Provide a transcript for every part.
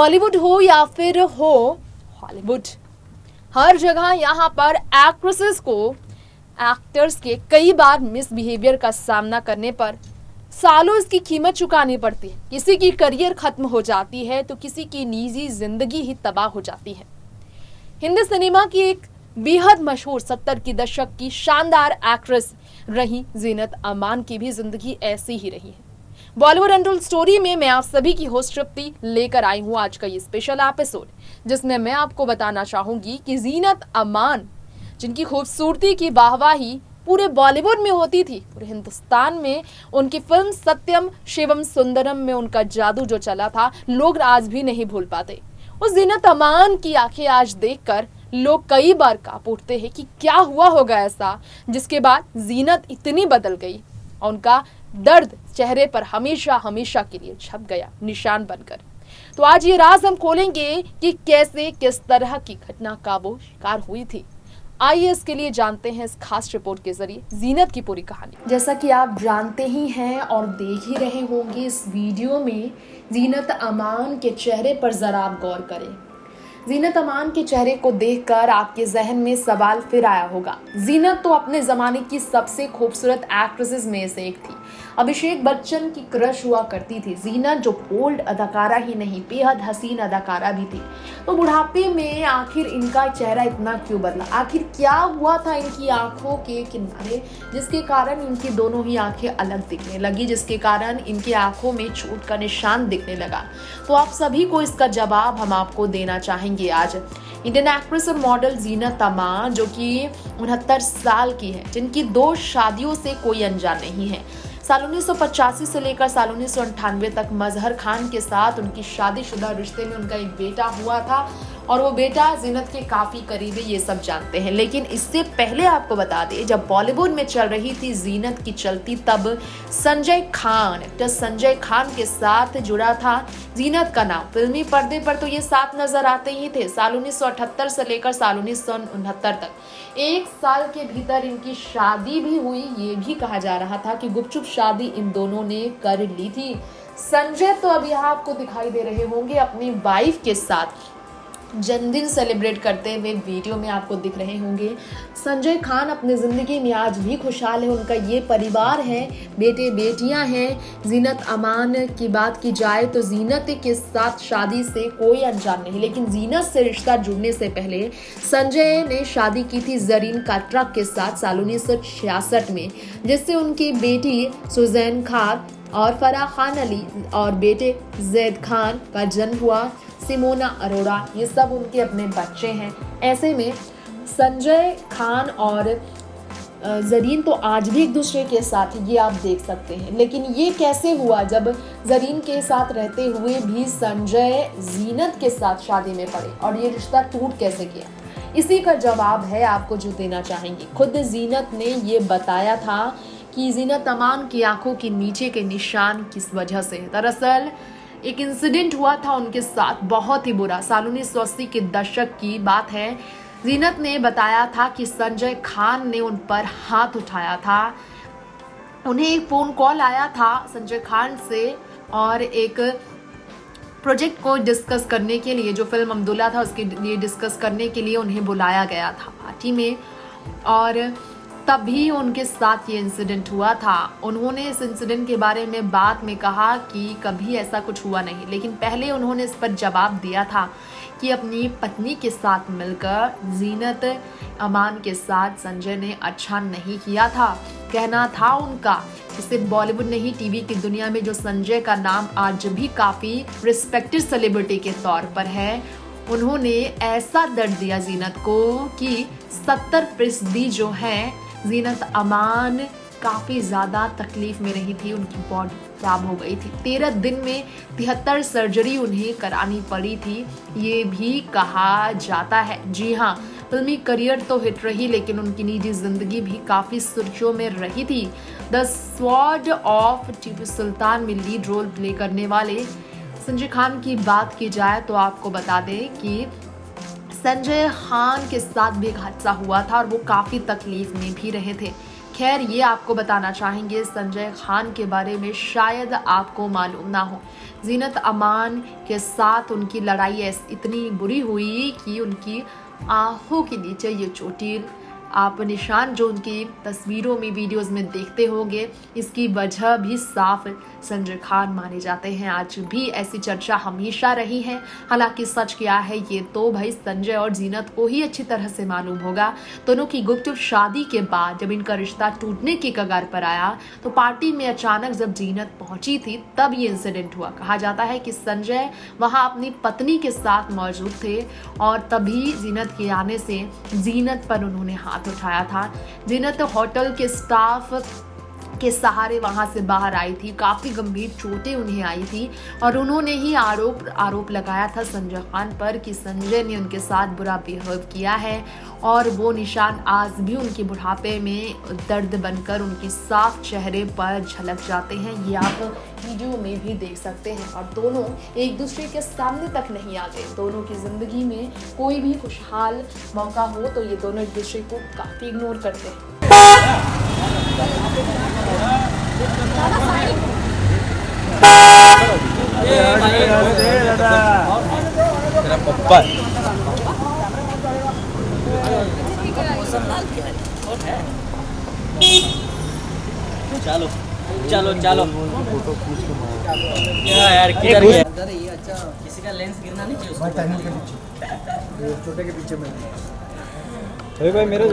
बॉलीवुड हो या फिर हो हॉलीवुड, हर जगह यहाँ पर एक्ट्रेसेस को एक्टर्स के कई बार मिसबिहेवियर का सामना करने पर सालों इसकी कीमत चुकानी पड़ती है। किसी की करियर खत्म हो जाती है तो किसी की निजी जिंदगी ही तबाह हो जाती है। हिंदी सिनेमा की एक बेहद मशहूर 70 की दशक की शानदार एक्ट्रेस रही जीनत अमान की भी जिंदगी ऐसी ही रही है। बॉलीवुड अनटोल्ड स्टोरी में मैं आप सभी की होस्ट तृप्ति लेकर आई हूं आज का ये स्पेशल एपिसोड, जिसमें मैं आपको बताना चाहूंगी कि जीनत अमान, जिनकी खूबसूरती की वाहवाही पूरे बॉलीवुड में होती थी, पूरे हिंदुस्तान में उनकी फिल्म सत्यम शिवम सुंदरम में उनका जादू जो चला था, लोग आज भी नहीं भूल पाते। उस जीनत अमान की आंखें आज देखकर लोग कई बार कांप उठते हैं कि क्या हुआ होगा ऐसा जिसके बाद जीनत इतनी बदल गई और उनका दर्द चेहरे पर हमेशा हमेशा के लिए छप गया निशान बनकर। तो आज ये राज हम खोलेंगे कि कैसे किस तरह की घटना का वो शिकार हुई थी। आइए इसके लिए जानते हैं इस खास रिपोर्ट के जरिए जीनत की पूरी कहानी। जैसा कि आप जानते ही हैं और देख ही रहे होंगे इस वीडियो में, जीनत अमान के चेहरे पर जरा आप गौर करें। जीनत अमान के चेहरे को देखकर आपके जहन में सवाल फिर आया होगा। जीनत तो अपने जमाने की सबसे खूबसूरत एक्ट्रेसेस में से एक थी। अभिषेक बच्चन की क्रश हुआ करती थी जीनत, जो बोल्ड अदाकारा ही नहीं बेहद हसीन अदाकारा भी थी। तो बुढ़ापे में आखिर इनका चेहरा इतना क्यों बदला? आखिर क्या हुआ था इनकी आंखों के किनारे जिसके कारण इनकी दोनों ही आंखें अलग दिखने लगी, जिसके कारण इनकी आंखों में चोट का निशान दिखने लगा? तो आप सभी को इसका जवाब हम आपको देना चाहेंगे आज। इंडियन एक्ट्रेस और मॉडल जीनत अमान, जो कि 69 साल की है, जिनकी 2 शादियों से कोई अनजान नहीं है। साल 1985 से लेकर साल 1998 तक मजहर खान के साथ उनकी शादीशुदा रिश्ते में उनका एक बेटा हुआ था और वो बेटा जीनत के काफी करीबी, ये सब जानते हैं। लेकिन इससे पहले आपको बता दें, जब बॉलीवुड में चल रही थी जीनत की चलती, तब संजय खान, एक्टर संजय खान के साथ जुड़ा था जीनत का नाम। फिल्मी पर्दे पर तो ये साथ नजर आते ही थे। साल 1978 से लेकर साल 1969 तक 1 साल के भीतर इनकी शादी भी हुई। ये भी कहा जा रहा था कि गुपचुप शादी इन दोनों ने कर ली थी। संजय तो अब यहाँ आपको दिखाई दे रहे होंगे अपनी वाइफ के साथ जन्मदिन सेलिब्रेट करते हुए वीडियो में आपको दिख रहे होंगे। संजय खान अपनी ज़िंदगी में आज भी खुशहाल है। उनका ये परिवार है, बेटे बेटियां हैं। जीनत अमान की बात की जाए तो जीनत के साथ शादी से कोई अनजान नहीं, लेकिन जीनत से रिश्ता जुड़ने से पहले संजय ने शादी की थी जरीन काट्रा के साथ साल 1966 में, जिससे उनकी बेटी सुजैन खान और फराह खान अली और बेटे जैद खान का जन्म हुआ। सिमोना अरोड़ा, ये सब उनके अपने बच्चे हैं। ऐसे में संजय खान और जरीन तो आज भी एक दूसरे के साथ, ये आप देख सकते हैं। लेकिन ये कैसे हुआ जब जरीन के साथ रहते हुए भी संजय जीनत के साथ शादी में पड़े, और ये रिश्ता टूट कैसे गया? इसी का जवाब है आपको जो देना चाहेंगे। खुद जीनत ने ये बताया था कि जीनत अमान की आंखों के नीचे के निशान किस वजह से है। दरअसल एक इंसिडेंट हुआ था उनके साथ, बहुत ही बुरा। साल 1980 के दशक की बात है। जीनत ने बताया था कि संजय खान ने उन पर हाथ उठाया था। उन्हें एक फोन कॉल आया था संजय खान से और एक प्रोजेक्ट को डिस्कस करने के लिए, जो फिल्म अब्दुल्ला था उसके लिए डिस्कस करने के लिए उन्हें बुलाया गया था पार्टी में, और तभी उनके साथ ये इंसिडेंट हुआ था। उन्होंने इस इंसिडेंट के बारे में बाद में कहा कि कभी ऐसा कुछ हुआ नहीं, लेकिन पहले उन्होंने इस पर जवाब दिया था कि अपनी पत्नी के साथ मिलकर जीनत अमान के साथ संजय ने अच्छा नहीं किया था। कहना था उनका कि सिर्फ बॉलीवुड नहीं, टीवी की दुनिया में जो संजय का नाम आज भी काफ़ी रिस्पेक्टेड सेलिब्रिटी के तौर पर है, उन्होंने ऐसा दर्द दिया जीनत को कि 70% जो है जीनत अमान काफ़ी ज़्यादा तकलीफ में रही थी। उनकी बॉडी खराब हो गई थी। 13 दिन में 73 सर्जरी उन्हें करानी पड़ी थी, ये भी कहा जाता है। जी हाँ, फिल्मी करियर तो हिट रही, लेकिन उनकी निजी जिंदगी भी काफ़ी सुर्खियों में रही थी। The sword of Tipu Sultan में लीड रोल प्ले करने वाले संजय खान की बात की जाए तो आपको बता दें कि संजय खान के साथ भी एक हादसा हुआ था और वो काफ़ी तकलीफ में भी रहे थे। खैर, ये आपको बताना चाहेंगे संजय खान के बारे में शायद आपको मालूम ना हो। जीनत अमान के साथ उनकी लड़ाई इतनी बुरी हुई कि उनकी आंखों के नीचे ये चोटिल आप निशान जो उनकी तस्वीरों में वीडियोस में देखते होंगे, इसकी वजह भी साफ संजय खान माने जाते हैं। आज भी ऐसी चर्चा हमेशा रही है। हालांकि सच क्या है ये तो भाई संजय और जीनत को ही अच्छी तरह से मालूम होगा। दोनों की गुप्त शादी के बाद जब इनका रिश्ता टूटने की कगार पर आया तो पार्टी में अचानक जब जीनत पहुंची थी तब ये इंसिडेंट हुआ। कहा जाता है कि संजय वहां अपनी पत्नी के साथ मौजूद थे और तभी जीनत के आने से जीनत पर उन्होंने हाथ उठाया था। जीनत होटल के स्टाफ के सहारे वहां से बाहर आई थी। काफी गंभीर चोटें उन्हें आई थी और उन्होंने ही आरोप लगाया था संजय खान पर कि संजय ने उनके साथ बुरा बिहेव किया है और वो निशान आज भी उनके बुढ़ापे में दर्द बनकर उनकी साफ चेहरे पर झलक जाते हैं। ये आप वीडियो में भी देख सकते हैं। और दोनों एक दूसरे के सामने तक नहीं आते। दोनों की जिंदगी में कोई भी खुशहाल मौका हो तो ये दोनों एक दूसरे को काफी इग्नोर करते हैं। चलो चलो चलो क्या यार किधर गया? ये अच्छा किसी का लेंस गिरना नहीं चाहिए उसको। छोटे के पीछे में भाई मेरे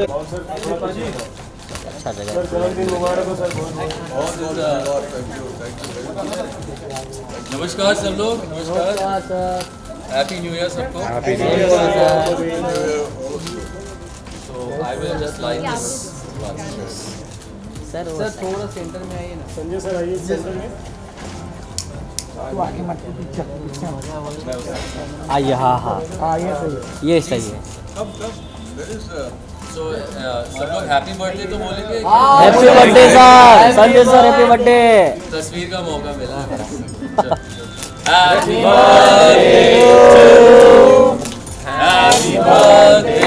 अच्छा जगह नमस्कार सब लोग, नमस्कार, हैप्पी न्यू ईयर सबको। So I will just like this one. Sir sir थोड़ा सेंटर में आइए ना। संजय सर आइए सेंटर में। आइए हाँ हाँ ये सही है। ये सही है। So सब लोग हैप्पी बर्थडे तो बोलेंगे। Happy birthday sir, Sanjay sir happy birthday. तस्वीर का मौका मिला। Happy birthday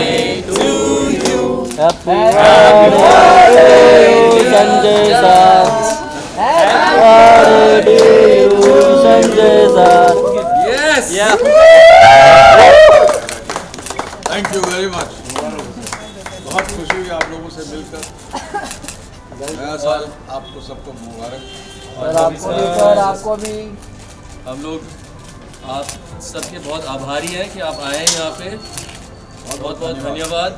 to you. Happy birthday Sanjay sir. Happy birthday Sanjay sir. Yes. Thank you very much. बहुत खुशी हुई आप लोगों से मिलकर। नया साल आपको सबको मुबारक। सर आपको भी हम लोग आप सबके बहुत आभारी हैं कि आप आए यहाँ पे। बहुत बहुत धन्यवाद।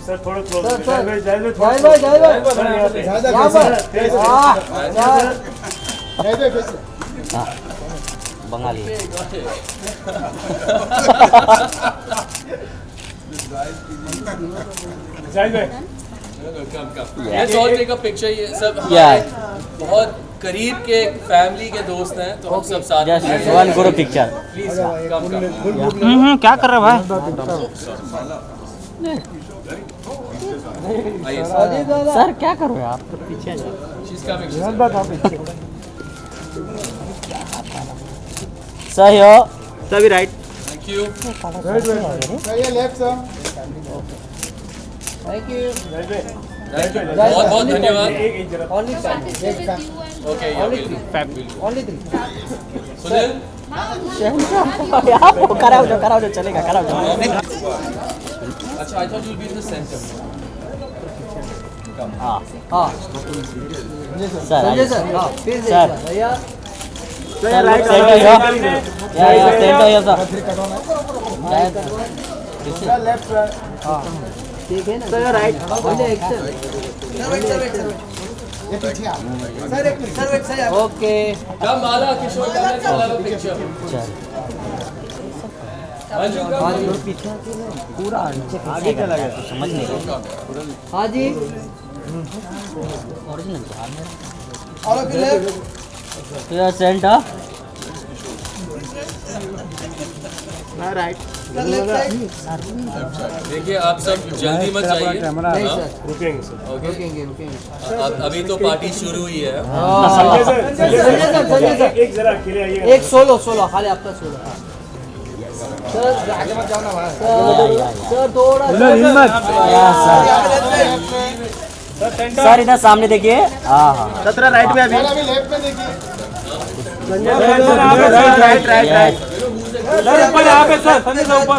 सर थोड़ा क्लोज सर, जय भाई जय भाई जय भाई, जय भाई। सर यहाँ पे यहाँ पर हाँ बंगाली जय भाई Let's all take a picture। ये सब Yeah. हमारे बहुत करीब के फैमिली के दोस्त हैं तो हम सब साथ just one group picture. Please come क्या कर रहे भाई? आइए सर क्या कर रहे हो आप? पीछे She's coming। सही हो सभी right. Thank you। Thank you. Thank you। बहुत बहुत धन्यवाद। Only Okay, yeah, we'll- only 3। Sunil कराओ जो चलेगा कराओ जो। अच्छा, I thought you'll be in the center। हाँ हाँ सर संजय सर हाँ फिर से सर। भैया सर राइट सेंटर या सेंटर या सर ठीक है ना सर राइट बोले action okay Come Mala, Kishore, come let's all have a picture। Anshu come। पीछे पूरा आगे चला गया तो समझ नहीं रहा। हाँ जी ओरिजिनल और या सेंटर राइट देखिए आप सब जल्दी मत जाइए। नहीं सर रुकेंगे सर। ओके, रुकेंगे अभी तो पार्टी शुरू हुई है। संजय सर एक जरा अकेले आइए। एक सोलो खाली आपका सोलो सर आगे मत जाओ ना भाई सर थोड़ा या सर सर इधर सामने देखिए। हाँ हाँ 17 राइट में अभी राइट राइट राइट सर ऊपर यहाँ पे सर संजय सर ऊपर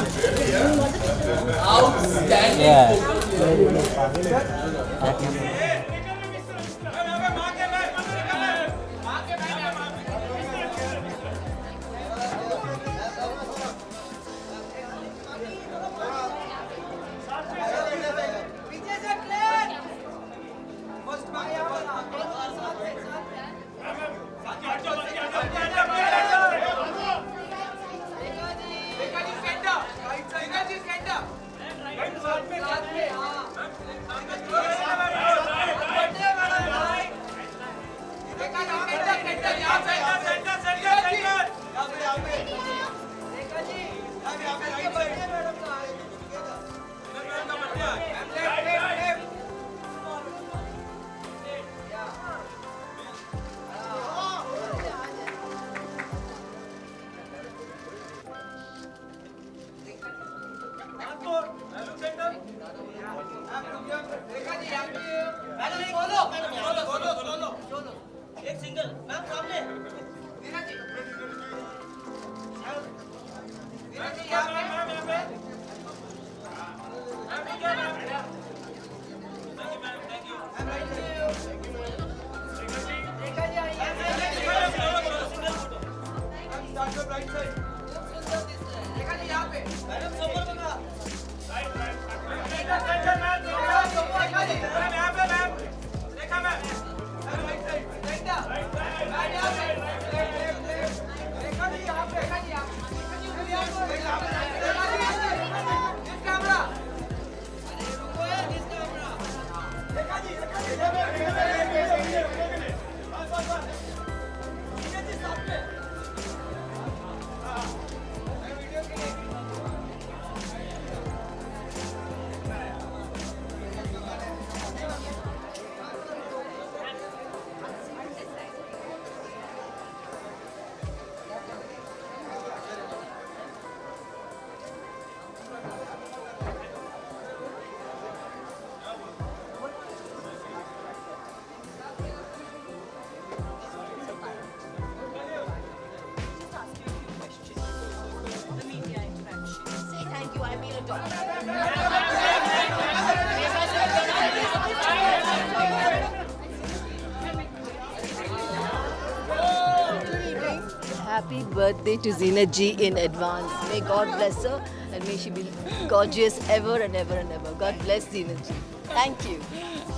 Happy birthday to Zeenat ji in advance. May God bless her and may she be gorgeous ever and ever and ever. God bless Zeenat ji. Thank you.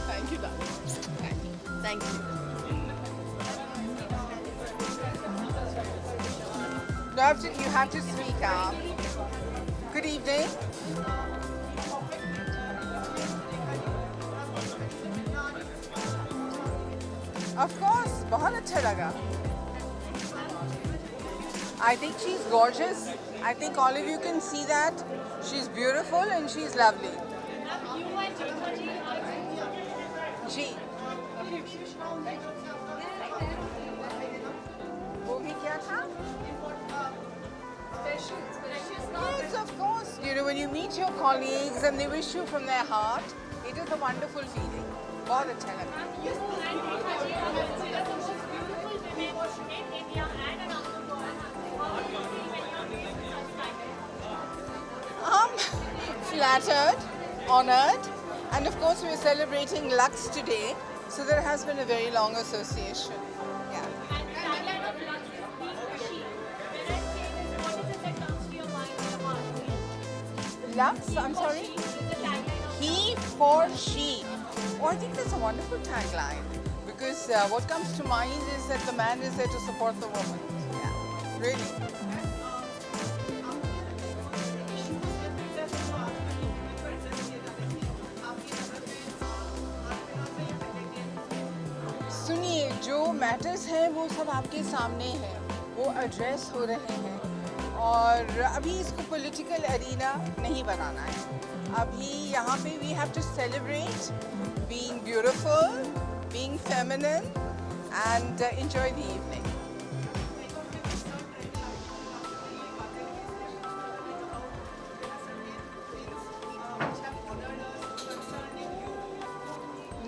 Thank you, darling. Thank you. You have to speak up. Good evening. Of course, बहुत अच्छा लगा. I think she's gorgeous. I think all of you can see that. She's beautiful and she's lovely. जी. वो भी क्या था? Yes, of course. You know, when you meet your colleagues and they wish you from their heart, it is a wonderful feeling. बहुत अच्छा लगा. Flattered, honored, and of course we're celebrating Lux today, so there has been a very long association. Yeah. Lux, I'm sorry? He for she. Oh, I think that's a wonderful tagline, because what comes to mind is that the man is there to support the woman. Yeah, really. सुनिए, जो matters हैं वो सब आपके सामने हैं, वो address हो रहे हैं, और अभी इसको पॉलिटिकल एरिना नहीं बनाना है. अभी यहाँ पे we have to celebrate being beautiful, being feminine and enjoy the evening.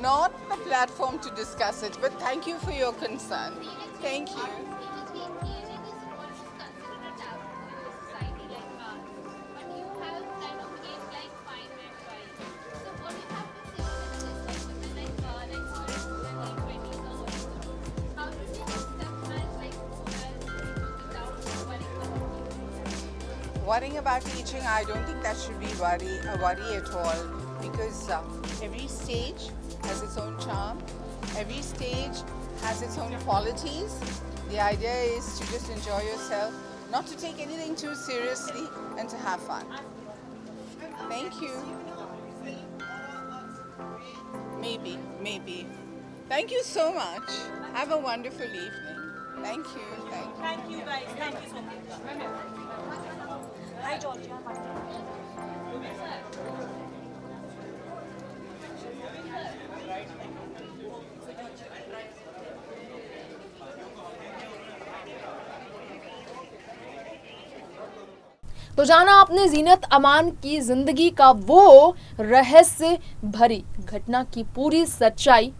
not the platform to discuss it, but thank you for your concern. Thank you. Worrying about teaching, I don't think that should be a worry at all, because every stage has its own charm, every stage has its own qualities. The idea is to just enjoy yourself, not to take anything too seriously, and to have fun. Thank you. Maybe. Thank you so much. Have a wonderful evening. Thank you. Thank you guys. Thank you so much. Hi, Georgia. तो जाना आपने जीनत अमान की जिंदगी का वो रहस्य भरी घटना की पूरी सच्चाई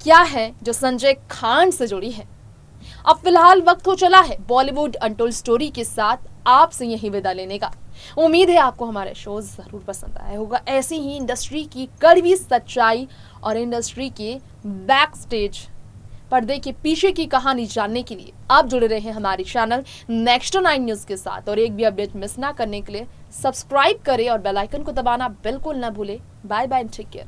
क्या है जो संजय खान से जुड़ी है। अब फिलहाल वक्त हो चला है बॉलीवुड अनटोल्ड स्टोरी के साथ आपसे यही विदा लेने का। उम्मीद है आपको हमारे शो जरूर पसंद आया होगा। ऐसी ही इंडस्ट्री की कड़वी सच्चाई और इंडस्ट्री के बैक स्टेज पर्दे के पीछे की कहानी जानने के लिए आप जुड़े रहे हमारे चैनल नेक्स्ट 9 न्यूज के साथ, और एक भी अपडेट मिस ना करने के लिए सब्सक्राइब करें और बेल आइकन को दबाना बिल्कुल ना भूलें। Bye bye, take care.